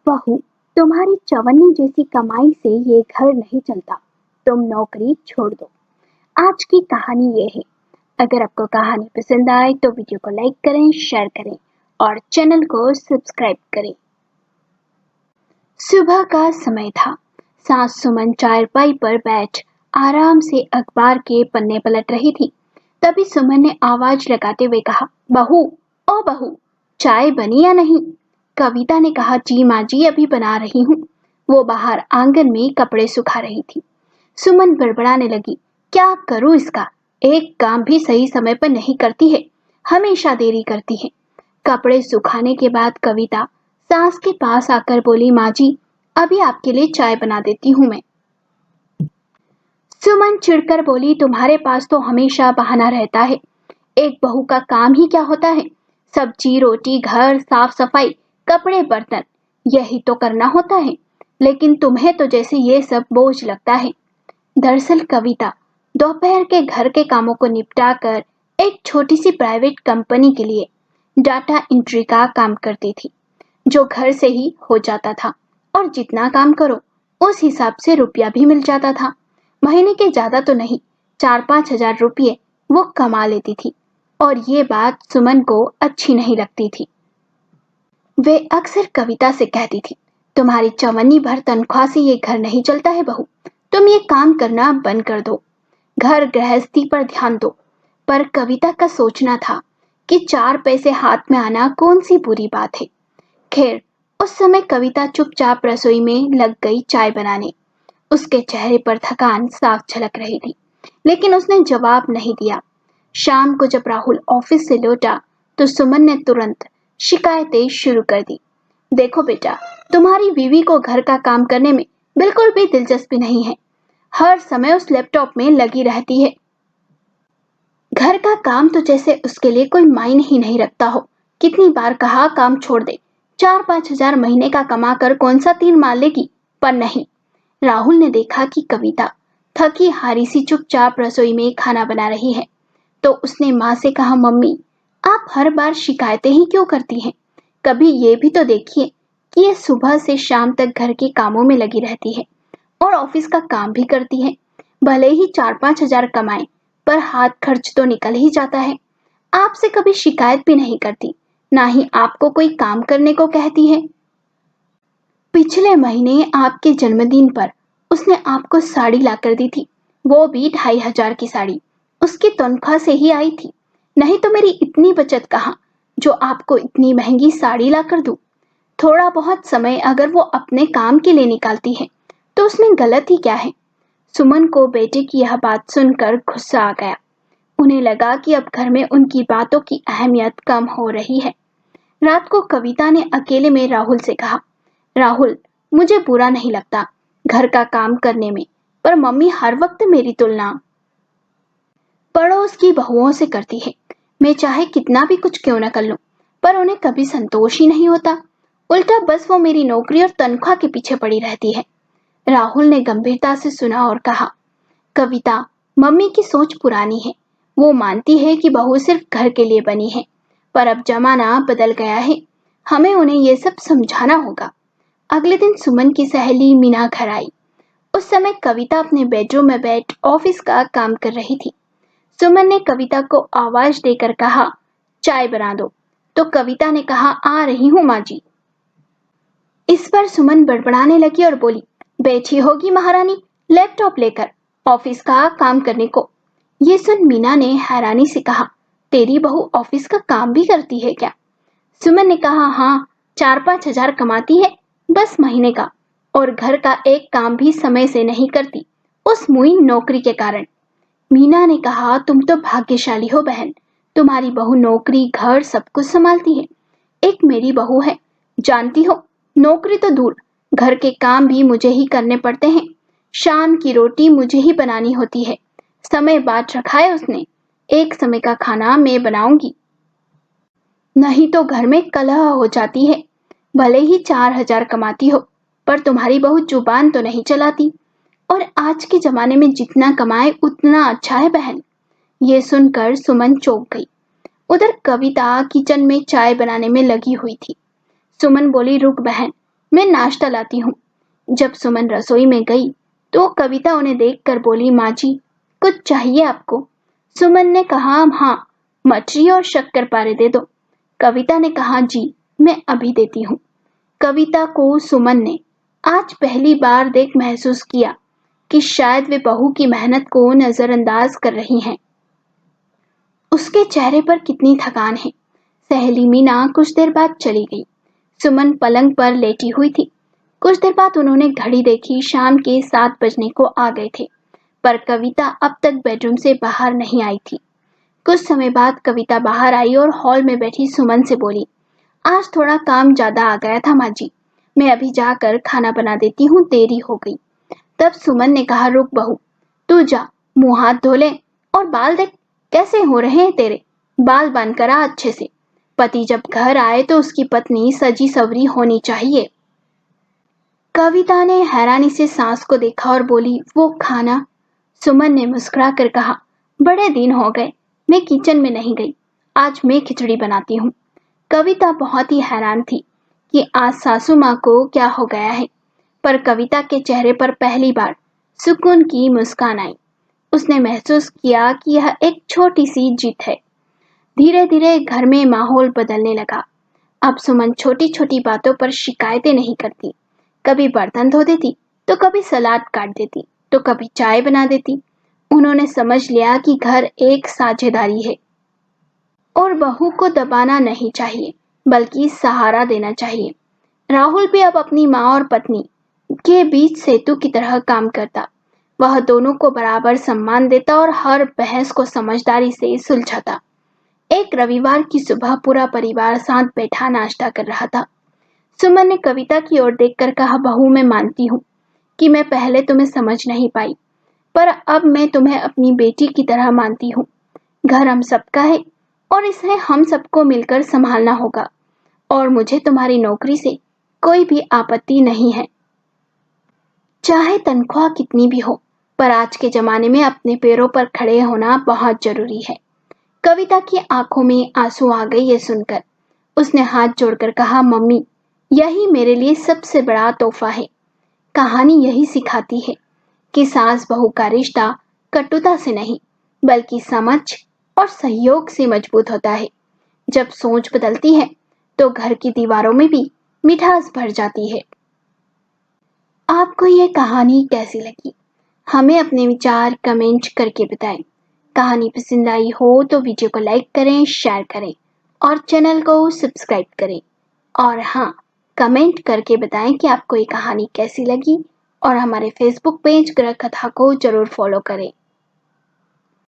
बहू, तुम्हारी चवन्नी जैसी कमाई से ये घर नहीं चलता। तुम नौकरी छोड़ दो। आज की कहानी ये है। अगर आपको कहानी पसंद आए तो वीडियो को लाइक करें, शेयर करें और चैनल को सब्सक्राइब करें। सुबह का समय था। सास सुमन चारपाई पर बैठ आराम से अखबार के पन्ने पलट रही थी। तभी सुमन ने आवाज लगाते हुए कहा, बहू, ओ बहू, चाय बनी या नहीं? कविता ने कहा, जी माँ जी, अभी बना रही हूँ। वो बाहर आंगन में कपड़े सुखा रही थी। सुमन बड़बड़ाने लगी, क्या करूँ इसका? एक काम भी सही समय पर नहीं करती है, हमेशा देरी करती है। कपड़े सुखाने के बाद कविता सास के पास आकर बोली, माँ जी, अभी आपके लिए चाय बना देती हूँ मैं। सुमन चिढ़कर बोली, तुम्हारे पास तो हमेशा बहाना रहता है। एक बहू का काम ही क्या होता है? सब्जी रोटी, घर साफ सफाई, कपड़े बर्तन, यही तो करना होता है। लेकिन तुम्हें तो जैसे ये सब बोझ लगता है। दरअसल कविता दोपहर के घर के कामों को निपटाकर एक छोटी सी प्राइवेट कंपनी के लिए डाटा एंट्री का काम करती थी, जो घर से ही हो जाता था और जितना काम करो उस हिसाब से रुपया भी मिल जाता था। महीने के ज्यादा तो नहीं, 4-5 हजार रुपये वो कमा लेती थी। और ये बात सुमन को अच्छी नहीं लगती थी। वे अक्सर कविता से कहती थी, तुम्हारी चवन्नी भर तनख्वाह से ये घर नहीं चलता है बहू, तुम ये काम करना बंद कर दो, घर गृहस्थी पर ध्यान दो। पर कविता का सोचना था कि 4 पैसे हाथ में आना कौन सी बुरी बात है। खैर, उस समय कविता चुपचाप रसोई में लग गई चाय बनाने। उसके चेहरे पर थकान साफ झलक रही थी, लेकिन उसने जवाब नहीं दिया। शाम को जब राहुल ऑफिस से लौटा तो सुमन ने तुरंत शिकायतें शुरू कर दी। देखो बेटा, तुम्हारी बीवी को घर का काम करने में बिल्कुल भी दिलचस्पी नहीं है। हर समय उस लैपटॉप में लगी रहती है। घर का काम तो जैसे उसके लिए कोई मायने ही नहीं रखता हो। कितनी बार कहा काम छोड़ दे, 4-5 हजार महीने का कमा कर कौन सा तीर मार लेगी, पर नहीं। राहुल ने देखा कि कविता थकी हारी सी चुपचाप रसोई में खाना बना रही है, तो उसने माँ से कहा, मम्मी, आप हर बार शिकायतें ही क्यों करती हैं? कभी ये भी तो देखिए कि ये सुबह से शाम तक घर के कामों में लगी रहती है और ऑफिस का काम भी करती है। भले ही 4-5 हजार कमाए, पर हाथ खर्च तो निकल ही जाता है। आपसे कभी शिकायत भी नहीं करती, ना ही आपको कोई काम करने को कहती है। पिछले महीने आपके जन्मदिन पर उसने आपको साड़ी लाकर दी थी, वो भी 2,500 की साड़ी। उसकी तनख्वाह से ही आई थी, नहीं तो मेरी इतनी बचत कहाँ जो आपको इतनी महंगी साड़ी लाकर दूं। थोड़ा बहुत समय अगर वो अपने काम के लिए निकालती है तो उसमें गलत ही क्या है? सुमन को बेटे की यह बात सुनकर गुस्सा आ गया। उन्हें लगा कि अब घर में उनकी बातों की अहमियत कम हो रही है। रात को कविता ने अकेले में राहुल से कहा, राहुल, मुझे बुरा नहीं लगता घर का काम करने में, पर मम्मी हर वक्त मेरी तुलना पड़ोस की बहुओं से करती है। मैं चाहे कितना भी कुछ क्यों न कर लूं, पर उन्हें कभी संतोष ही नहीं होता। उल्टा बस वो मेरी नौकरी और तनख्वाह के पीछे पड़ी रहती है। राहुल ने गंभीरता से सुना और कहा, कविता, मम्मी की सोच पुरानी है। वो मानती है कि बहू सिर्फ घर के लिए बनी है, पर अब जमाना बदल गया है। हमें उन्हें ये सब समझाना होगा। अगले दिन सुमन की सहेली मीना घर आई। उस समय कविता अपने बेडरूम में बैठ ऑफिस का काम कर रही थी। सुमन ने कविता को आवाज देकर कहा, चाय बना दो। तो कविता ने कहा, आ रही हूँ माँ जी। इस पर सुमन बड़बड़ाने लगी और बोली, बैठी होगी महारानी लैपटॉप लेकर ऑफिस का काम करने को। ये सुन मीना ने हैरानी से कहा, तेरी बहू ऑफिस का काम भी करती है क्या? सुमन ने कहा, हाँ, 4-5 हजार कमाती है बस महीने का, और घर का एक काम भी समय से नहीं करती, उस मुई नौकरी के कारण। मीना ने कहा, तुम तो भाग्यशाली हो बहन, तुम्हारी बहू नौकरी घर सब कुछ संभालती है। एक मेरी बहू है, जानती हो, नौकरी तो दूर, घर के काम भी मुझे ही करने पड़ते हैं। शाम की रोटी मुझे ही बनानी होती है। समय बांट रखा है उसने, एक समय का खाना मैं बनाऊंगी, नहीं तो घर में कलह हो जाती है। भले ही 4 हजार कमाती हो, पर तुम्हारी बहू जुबान तो नहीं चलाती, और आज के जमाने में जितना कमाए उतना अच्छा है बहन। ये सुनकर सुमन चौंक गई। उधर कविता किचन में चाय बनाने में लगी हुई थी। सुमन बोली, रुक बहन, मैं नाश्ता लाती हूँ। जब सुमन रसोई में गई तो कविता उन्हें देखकर बोली, माँ जी, कुछ चाहिए आपको? सुमन ने कहा, हाँ, मछली और शक्कर-पारे दे दो। कविता ने कहा, जी, मैं अभी देती हूँ। कविता को सुमन ने आज पहली बार देख महसूस किया कि शायद वे बहू की मेहनत को नजरअंदाज कर रही हैं। उसके चेहरे पर कितनी थकान है। सहेली मीना कुछ देर बाद चली गई। सुमन पलंग पर लेटी हुई थी। कुछ देर बाद उन्होंने घड़ी देखी, शाम के 7 बजने को आ गए थे, पर कविता अब तक बेडरूम से बाहर नहीं आई थी। कुछ समय बाद कविता बाहर आई और हॉल में बैठी सुमन से बोली, आज थोड़ा काम ज्यादा आ गया था माँ जी, मैं अभी जाकर खाना बना देती हूँ, देरी हो गई। तब सुमन ने कहा, रुक बहू, तू जा, मुंह हाथ धो ले और बाल देख कैसे हो रहे हैं तेरे, बाल बांध कर आ अच्छे से। पति जब घर आए तो उसकी पत्नी सजी सवरी होनी चाहिए। कविता ने हैरानी से सास को देखा और बोली, वो खाना? सुमन ने मुस्कुरा कर कहा, बड़े दिन हो गए मैं किचन में नहीं गई, आज मैं खिचड़ी बनाती हूँ। कविता बहुत ही हैरान थी कि आज सासू माँ को क्या हो गया है, पर कविता के चेहरे पर पहली बार सुकून की मुस्कान आई। उसने महसूस किया कि यह एक छोटी सी जीत है। धीरे धीरे घर में माहौल बदलने लगा। अब सुमन छोटी छोटी बातों पर शिकायतें नहीं करती। कभी बर्तन धो देती, तो कभी सलाद काट देती, तो कभी चाय बना देती। उन्होंने समझ लिया कि घर एक साझेदारी है और बहू को दबाना नहीं चाहिए, बल्कि सहारा देना चाहिए। राहुल भी अब अपनी माँ और पत्नी के बीच सेतु की तरह काम करता। वह दोनों को बराबर सम्मान देता और हर बहस को समझदारी से सुलझाता। एक रविवार की सुबह पूरा परिवार साथ बैठा नाश्ता कर रहा था। सुमन ने कविता की ओर देखकर कहा, बहू, मैं मानती हूँ कि मैं पहले तुम्हें समझ नहीं पाई, पर अब मैं तुम्हें अपनी बेटी की तरह मानती हूँ। घर हम सबका है और इसे हम सबको मिलकर संभालना होगा, और मुझे तुम्हारी नौकरी से कोई भी आपत्ति नहीं है, चाहे तनख्वाह कितनी भी हो, पर आज के जमाने में अपने पैरों पर खड़े होना बहुत जरूरी है। कविता की आंखों में आंसू आ गए ये सुनकर। उसने हाथ जोड़कर कहा, मम्मी, यही मेरे लिए सबसे बड़ा तोहफा है। कहानी यही सिखाती है कि सास बहू का रिश्ता कटुता से नहीं, बल्कि समझ और सहयोग से मजबूत होता है। जब सोच बदलती है तो घर की दीवारों में भी मिठास भर जाती है। आपको ये कहानी कैसी लगी? हमें अपने विचार कमेंट करके बताएं। कहानी पसंद आई हो तो वीडियो को लाइक करें, शेयर करें और चैनल को सब्सक्राइब करें। और हाँ, कमेंट करके बताएं कि आपको ये कहानी कैसी लगी, और हमारे फेसबुक पेज गृह कथा को जरूर फॉलो करें।